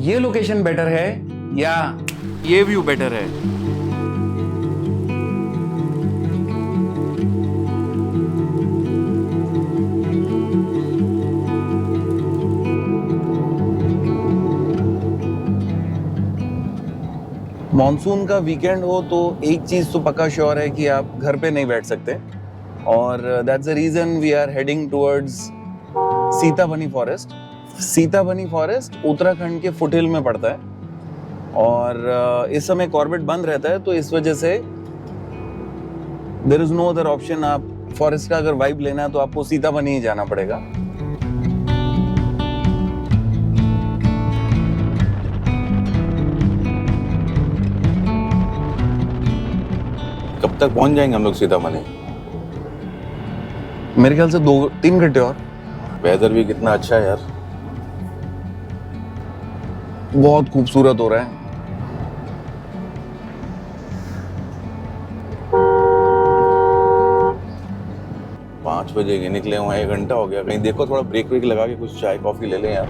ये location better है या ये व्यू बेटर है? मॉनसून का वीकेंड हो तो एक चीज तो पक्का श्योर है कि आप घर पे नहीं बैठ सकते, और that's the reason we are heading towards Sitabani forest. Sitabani forest Uttarakhand के फुटहिल में पड़ता है, और इस समय कॉर्बेट बंद रहता है, तो इस वजह से there is no other option. आप फॉरेस्ट का अगर वाइब लेना है तो आपको सीताबनी ही जाना पड़ेगा। कब तक पहुंच जाएंगे हम लोग सीतामढ़ी? मेरे ख्याल से 2-3 घंटे और। वेदर भी कितना अच्छा है यार। बहुत खूबसूरत हो रहा है। पाँच बजे के निकले हुए 1 घंटा हो गया। कहीं देखो, थोड़ा ब्रेक वेक लगा के कुछ चाय कॉफी ले लें यार।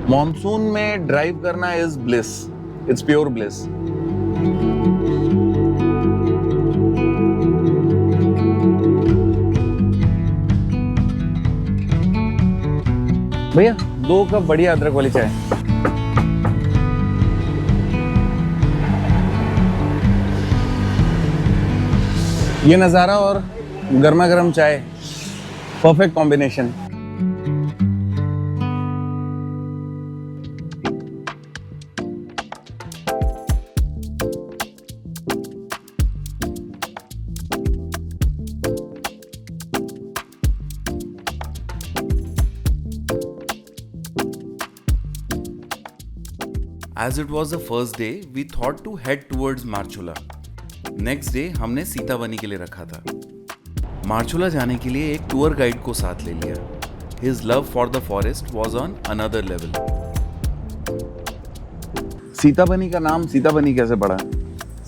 मॉनसून में ड्राइव करना is bliss, it's pure bliss. भैया 2 कप बढ़िया अदरक वाली चाय। ये नज़ारा और गर्मा गर्म चाय, perfect combination. As it was the first day, we thought to head towards Marchula. Next day हमने सीताबनी के लिए रखा था। मार्चुला जाने के लिए एक टूर गाइड को साथ ले लिया। His love for the forest was on another level. Sitabani का नाम सीताबनी कैसे पड़ा?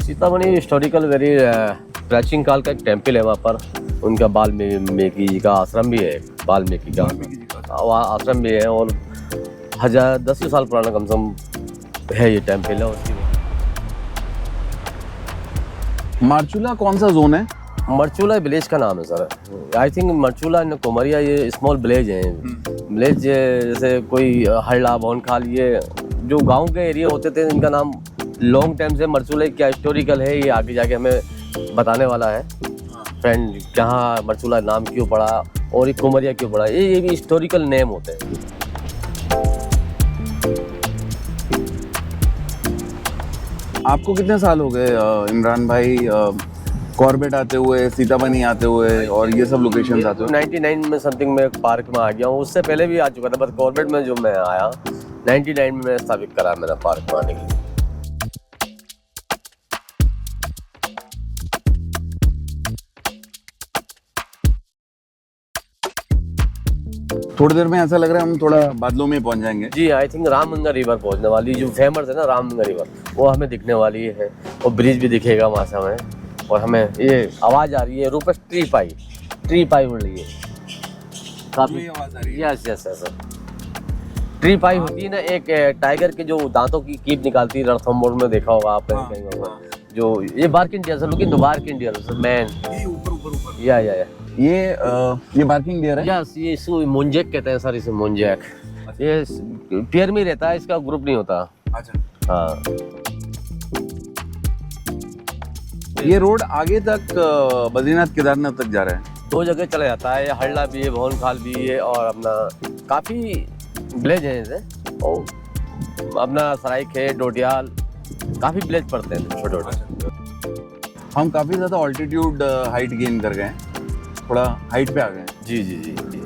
सीतामढ़ी हिस्टोरिकल वेरी प्राचीन काल का एक टेम्पल है। वहाँ पर उनका वाल्मीकि जी का आश्रम भी है। वाल्मीकि का आश्रम भी है, और 10 साल पुराना कम से कम है ये टेम्पल है उसकी। मार्चुला कौन सा जोन है? मरचूला विलेज का नाम है सर। आई थिंक मरचूला इन कोमरिया ये स्मॉल विलेज हैं। विलेज जैसे कोई हल्ला भौनखाल, ये जो गांव के एरिया होते थे, इनका नाम लॉन्ग टाइम से मरचूला क्या हिस्टोरिकल है ये आगे जाके हमें बताने वाला है फ्रेंड। कहाँ मरचूला नाम क्यों पड़ा और ये कोमरिया क्यों पड़ा, ये भी हिस्टोरिकल नेम होते हैं। आपको कितने साल हो गए इमरान भाई कॉर्बेट आते हुए, सीताबनी आते हुए और ये सब लोकेशंस आते हुए? 99 में समथिंग में पार्क में आ गया हूँ। उससे पहले भी आ चुका था, बस कॉर्बेट में जो मैं आया 99 में मैं स्थापित करा मेरा पार्क में आने के लिए। थोड़ी देर में ऐसा लग रहा है हम थोड़ा बादलों में पहुंच जाएंगे। जी आई थिंक रामगंगा रिवर पहुंचने वाली, जो फेमस है ना रामगंगा रिवर, वो हमें दिखने वाली है, और ब्रिज भी दिखेगा वहाँ से हमें। और हमें ये आवाज़ आ रही है रूपस ट्री पाई उड़ रही है काफ़ी आवाज़ आ रही है। Yes yes sir. ट्री पाई होती है ना, एक टाइगर के जो दांतों की कीप निकालती है। रणथंभौर में देखा होगा आपने कहीं होगा, जो ये barking deer sir, looking barking deer sir man. ऊपर या ये बार्किंग डियर है। यस, ये इसको मुंजेक कहते हैं सर, इसे मुंजेक। ये पेयर में रहता है, इसका ग्रुप नहीं होता। अच्छा हाँ। ये रोड आगे तक बद्रीनाथ केदारनाथ तक जा रहा है। 2 जगह चला जाता है, हल्ला भी है, भौनखाल भी है, और अपना काफ़ी विलेज है इसे, और अपना सराइखे, डोडियाल, काफ़ी विलेज पड़ते हैं छोटे छोटे। हम काफ़ी ज़्यादा ऑल्टीट्यूड हाइट गेन कर गए हैं, थोड़ा हाइट पे आ गए हैं। जी जी जी जी।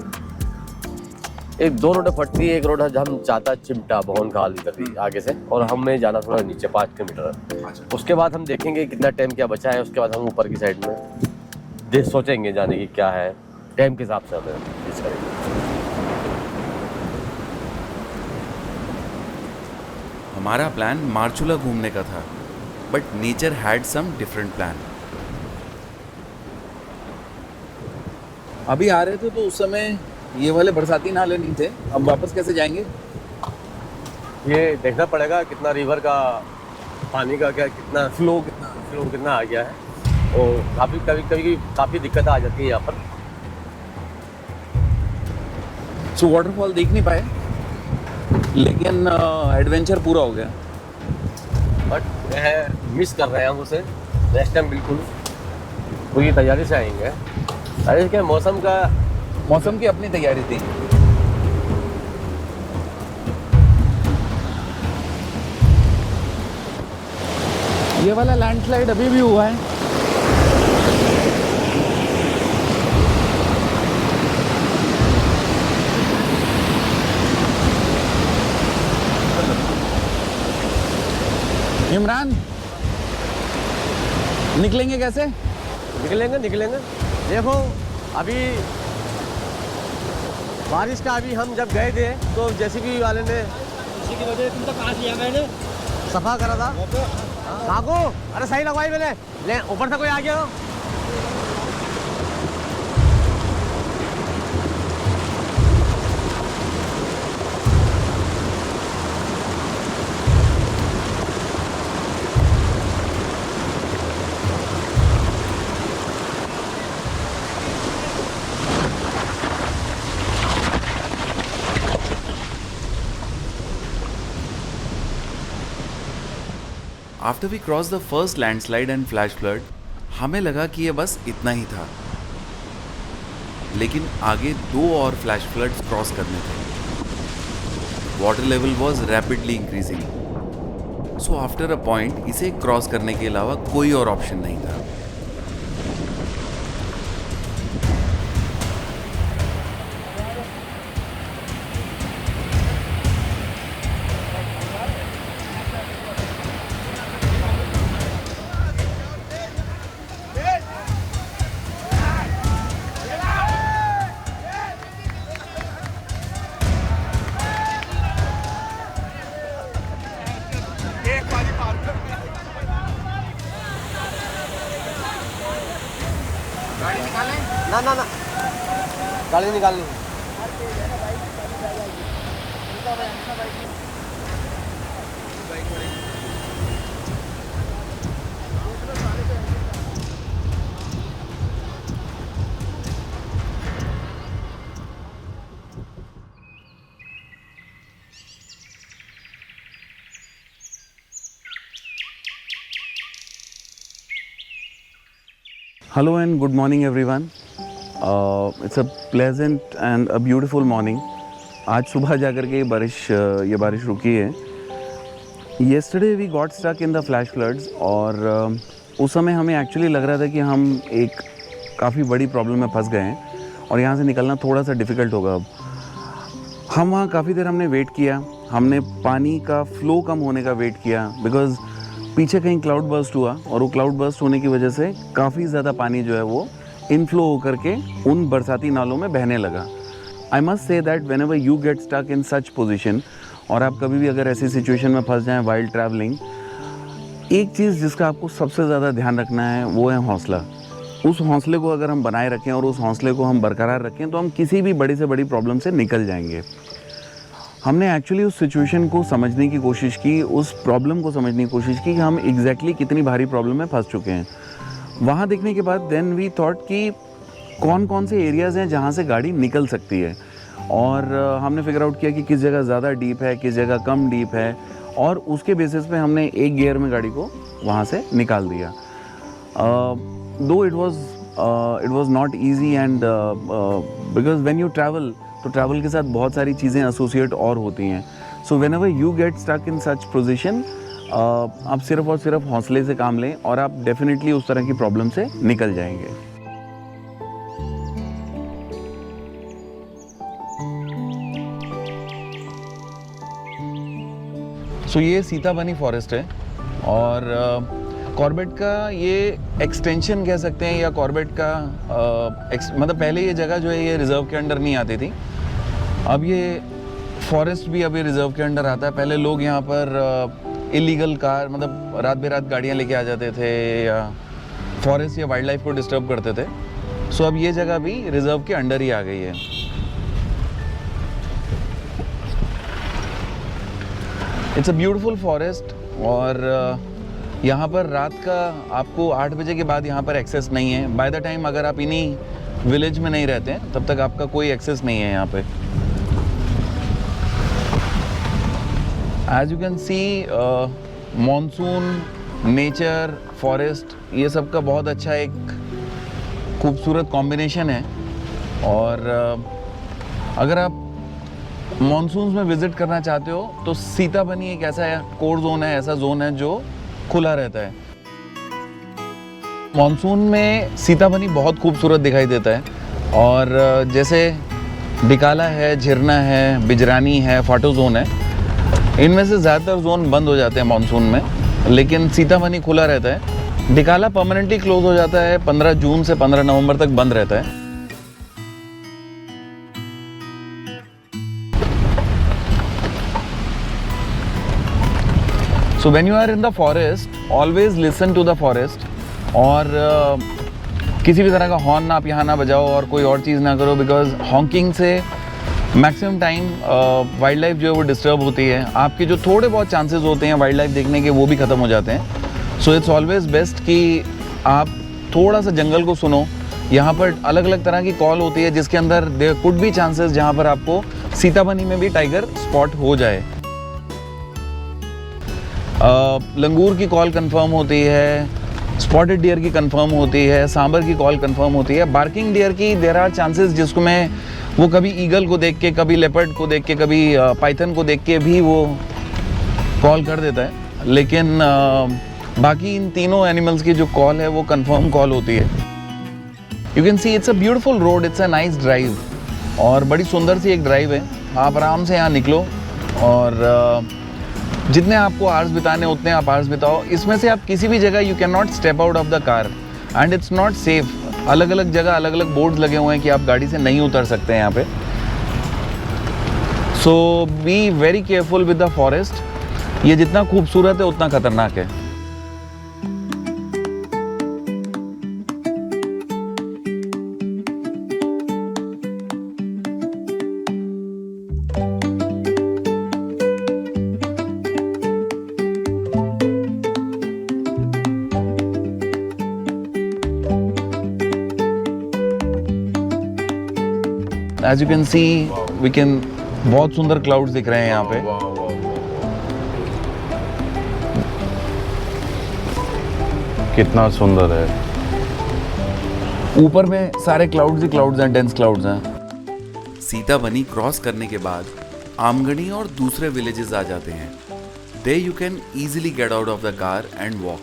एक 2 रोड पड़ती है, एक रोड हम चाहता चिमटा भौनखाल इधर आगे से, और हमें जाना थोड़ा नीचे 5 किलोमीटर। उसके बाद हम देखेंगे कितना टाइम क्या बचा है, उसके बाद हम ऊपर की साइड में सोचेंगे जाने की क्या है, टाइम के हिसाब से हमें चीज़ करेंगे। हमारा प्लान मार्चुला घूमने का था, but nature had some different plan. अभी आ रहे थे तो उस समय ये वाले बरसाती नाले नहीं थे, अब वापस कैसे जाएंगे? ये देखना पड़ेगा कितना रिवर का पानी का क्या कितना फ्लो कितना आ गया है। और कभी काफ़ी दिक्कत आ जाती है यहाँ पर। सो वाटरफॉल देख नहीं पाए, लेकिन एडवेंचर पूरा हो गया। बट वह मिस कर रहे हैं हम उसे। नेक्स्ट टाइम बिल्कुल पूरी तैयारी से आएंगे। अरे क्या मौसम की अपनी तैयारी थी। ये वाला लैंडस्लाइड अभी भी हुआ है। इमरान, निकलेंगे कैसे? निकलेंगे। देखो अभी बारिश का, अभी हम जब गए थे तो जेसीबी वाले ने इसी की वजह तुम तक लिया मैंने सफा करा था। काको अरे सही लगवाई मैंने, ले ऊपर से कोई आ गया हो। After we cross the first landslide and flash flood, हमें लगा कि ये बस इतना ही था, लेकिन आगे 2 और फ्लैश फ्लड्स क्रॉस करने थे। Water level was rapidly increasing, so after a point इसे क्रॉस करने के अलावा कोई और ऑप्शन नहीं था। ना गाड़ी निकालनी। Hello and good morning everyone. It's a pleasant and a beautiful morning. आज सुबह जाकर के ये बारिश रुकी है। Yesterday we got stuck in the flash floods और उस समय हमें एक्चुअली लग रहा था कि हम एक काफ़ी बड़ी प्रॉब्लम में फंस गए हैं और यहाँ से निकलना थोड़ा सा डिफ़िकल्ट होगा। अब हम वहाँ काफ़ी देर हमने वेट किया, हमने पानी का फ्लो कम होने का वेट किया, बिकॉज़ पीछे कहीं क्लाउड बर्स्ट हुआ और वो क्लाउड बर्स्ट होने की वजह से काफ़ी ज़्यादा पानी जो है वो इनफ्लो होकर के उन बरसाती नालों में बहने लगा। I must say that whenever you get stuck in such position, और आप कभी भी अगर ऐसी सिचुएशन में फंस जाएं वाइल्ड ट्रैवलिंग, एक चीज़ जिसका आपको सबसे ज़्यादा ध्यान रखना है वो है हौसला। उस हौसले को अगर हम बनाए रखें और उस हौसले को हम बरकरार रखें तो हम किसी भी बड़ी से बड़ी प्रॉब्लम से निकल जाएंगे। हमने एक्चुअली उस सिचुएशन को समझने की कोशिश की, उस प्रॉब्लम को समझने की कोशिश की कि हम एग्जैक्टली कितनी भारी प्रॉब्लम में फंस चुके हैं। वहाँ देखने के बाद देन वी थॉट कि कौन कौन से एरियाज़ हैं जहाँ से गाड़ी निकल सकती है, और हमने फिगर आउट किया कि किस जगह ज़्यादा डीप है, किस जगह कम डीप है, और उसके बेसिस पे हमने एक गियर में गाड़ी को वहाँ से निकाल दिया। Though it was not easy and because when you travel, तो ट्रैवल के साथ बहुत सारी चीज़ें एसोसिएट और होती हैं। So whenever you get stuck in such position, आप सिर्फ और सिर्फ हौसले से काम लें और आप डेफिनेटली उस तरह की प्रॉब्लम से निकल जाएंगे। सो ये सीताबनी फॉरेस्ट है और कॉर्बेट का ये एक्सटेंशन कह सकते हैं, या कॉर्बेट का मतलब पहले ये जगह जो है ये रिज़र्व के अंडर नहीं आती थी, अब ये फॉरेस्ट भी अभी रिज़र्व के अंडर आता है। पहले लोग यहाँ पर इलीगल कार, मतलब रात बेरात गाड़ियाँ लेके आ जाते थे या फॉरेस्ट या वाइल्ड लाइफ को डिस्टर्ब करते थे। सो अब ये जगह भी रिज़र्व के अंडर ही आ गई है। इट्स अ ब्यूटीफुल फॉरेस्ट और यहाँ पर रात का आपको 8 बजे के बाद यहाँ पर एक्सेस नहीं है। बाय द टाइम अगर आप इन्हीं विलेज में नहीं रहते हैं तब तक आपका कोई एक्सेस नहीं है यहाँ पे। As you can see monsoon, nature, forest, ये सब का बहुत अच्छा एक खूबसूरत कॉम्बिनेशन है। और अगर आप मॉनसून्स में विज़िट करना चाहते हो तो सीताबनी एक ऐसा कोर जोन है, ऐसा जोन है जो खुला रहता है। मॉनसून में सीताबनी बहुत खूबसूरत दिखाई देता है और जैसे डिकाला है, झिरना है, बिजरानी है, फाटो जोन है, इनमें से ज़्यादातर जोन बंद हो जाते हैं मॉनसून में, लेकिन सीताबनी खुला रहता है। डिकाला परमानेंटली क्लोज हो जाता है, 15 जून से 15 नवंबर तक बंद रहता है। So when you are in the forest, always listen to the forest और किसी भी तरह का हॉर्न आप यहाँ ना बजाओ और कोई और चीज़ ना करो, बिकॉज हॉकिंग से मैक्सिमम टाइम वाइल्ड लाइफ जो है वो डिस्टर्ब होती है। आपके जो थोड़े बहुत चांसेस होते हैं वाइल्ड लाइफ देखने के वो भी ख़त्म हो जाते हैं। सो इट्स ऑलवेज बेस्ट कि आप थोड़ा सा जंगल को सुनो। यहाँ पर अलग अलग तरह की कॉल होती है जिसके अंदर देयर कुड बी चांसेस जहाँ पर आपको सीताबनी में भी टाइगर स्पॉट हो जाए। लंगूर की कॉल कंफर्म होती है, स्पॉटेड डियर की कंफर्म होती है, सांबर की कॉल कंफर्म होती है। बार्किंग डियर की देयर आर चांसेस जिसको मैं वो कभी ईगल को देख के, कभी लेपर्ड को देख के, कभी पाइथन को देख के भी वो कॉल कर देता है, लेकिन बाकी इन तीनों एनिमल्स की जो कॉल है वो कंफर्म कॉल होती है। You can see it's a beautiful road, it's a nice drive और बड़ी सुंदर सी एक ड्राइव है। आप आराम से यहाँ निकलो और जितने आपको आवर्स बिताने उतने आप आवर्स बिताओ। इसमें से आप किसी भी जगह you can not step out of the car and it's not safe. अलग अलग जगह अलग अलग बोर्ड्स लगे हुए हैं कि आप गाड़ी से नहीं उतर सकते हैं यहाँ पे। So be very careful with the forest. ये जितना खूबसूरत है उतना खतरनाक है। As you can see, we can बहुत सुंदर क्लाउड्स दिख रहे हैं यहाँ पे। कितना सुंदर है। ऊपर में सारे क्लाउड्स ही क्लाउड्स हैं, डेंस क्लाउड्स हैं। सीताबनी क्रॉस करने के बाद आमगणी और दूसरे विलेजेस आ जाते हैं। They you can easily get out of the car and walk.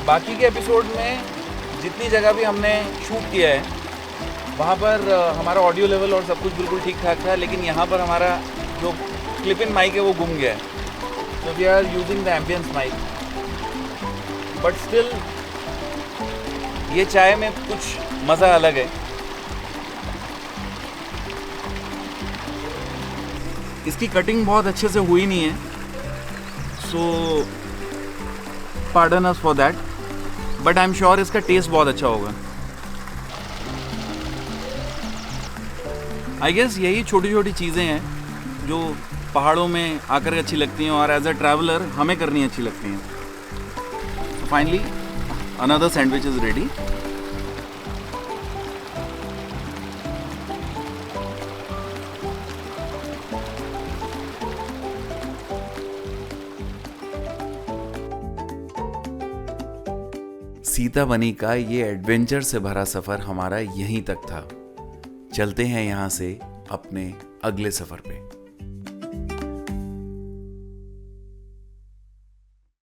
बाकी के एपिसोड में जितनी जगह भी हमने शूट किया है वहाँ पर हमारा ऑडियो लेवल और सब कुछ बिल्कुल ठीक ठाक था, लेकिन यहाँ पर हमारा जो क्लिप इन माइक है वो गुम गया है। तो we are using the ambience mic, but still ये चाय में कुछ मज़ा अलग है। इसकी कटिंग बहुत अच्छे से हुई नहीं है, so pardon us for that, but I am sure इसका टेस्ट बहुत अच्छा होगा। आई गेस यही छोटी छोटी चीज़ें हैं जो पहाड़ों में आकर अच्छी लगती हैं और एज अ ट्रैवलर हमें करनी अच्छी लगती हैं। So finally, another sandwich is ready. Sitabani का ये एडवेंचर से भरा सफ़र हमारा यहीं तक था। चलते हैं यहाँ से अपने अगले सफ़र पे।